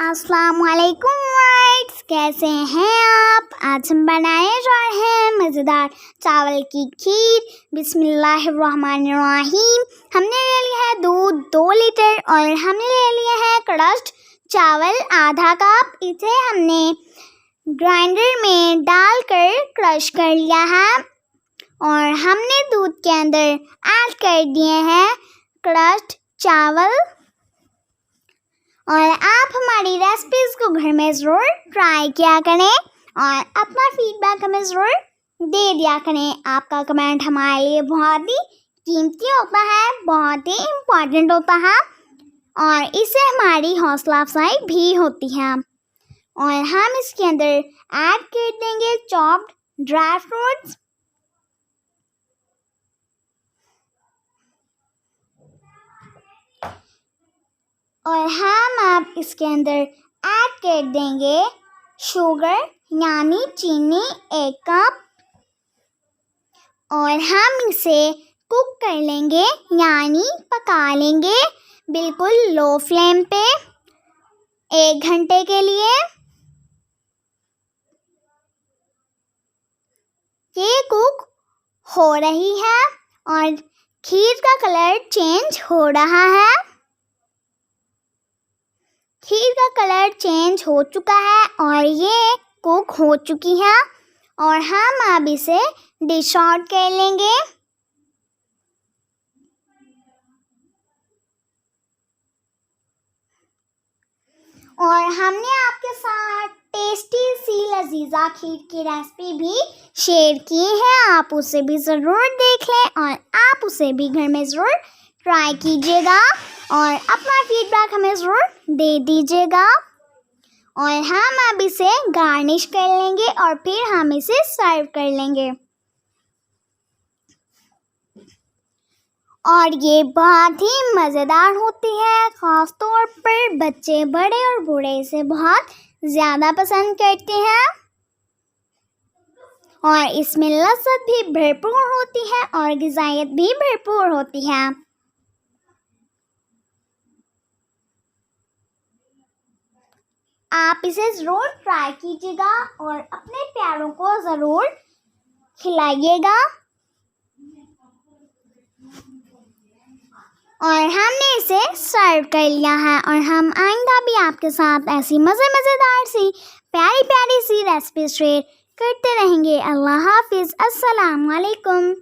अस्सलाम वालेकुम वाइट्स, कैसे हैं आप। आज हम बनाने जा रहे हैं मज़ेदार चावल की खीर। बिस्मिल्लाहिर्रहमानिर्रहीम। हमने ले लिया है दूध 2 लीटर और हमने ले लिया है क्रश्ड चावल आधा कप। इसे हमने ग्राइंडर में डालकर क्रश कर लिया है और हमने दूध के अंदर ऐड कर दिए हैं क्रश्ड चावल। और आप हमारी रेसिपीज़ को घर में ज़रूर ट्राई किया करें और अपना फीडबैक हमें ज़रूर दे दिया करें। आपका कमेंट हमारे लिए बहुत ही कीमती होता है, बहुत ही इम्पॉर्टेंट होता है और इससे हमारी हौसला अफजाई भी होती है। और हम इसके अंदर ऐड कर देंगे चॉप्ड ड्राई फ्रूट्स, और हम अब इसके अंदर ऐड कर देंगे शुगर यानी चीनी 1 कप और हम इसे कुक कर लेंगे यानी पका लेंगे बिल्कुल लो फ्लेम पे 1 घंटे के लिए। ये कुक हो रही है और खीर का कलर चेंज हो रहा है। खीर का कलर चेंज हो चुका है और ये कुक हो चुकी है और हम अब इसे डिश आउट कर लेंगे। और हमने आपके साथ टेस्टी सी लजीजा खीर की रेसिपी भी शेयर की है, आप उसे भी ज़रूर देख लें और आप उसे भी घर में ज़रूर ट्राई कीजिएगा और अपना फीडबैक हमें ज़रूर दे दीजिएगा। और हम अब इसे गार्निश कर लेंगे और फिर हम इसे सर्व कर लेंगे। और ये बहुत ही मज़ेदार होती है, ख़ास तौर पर बच्चे बड़े और बूढ़े इसे बहुत ज़्यादा पसंद करते हैं और इसमें लज़्ज़त भी भरपूर होती है और ग़िज़ाइयत भी भरपूर होती है। आप इसे ज़रूर ट्राई कीजिएगा और अपने प्यारों को ज़रूर खिलाइएगा। और हमने इसे सर्व कर लिया है और हम आइंदा भी आपके साथ ऐसी मज़ेदार सी प्यारी सी रेसिपी शेयर करते रहेंगे। अल्लाह हाफिज़। अस्सलाम वालेकुम।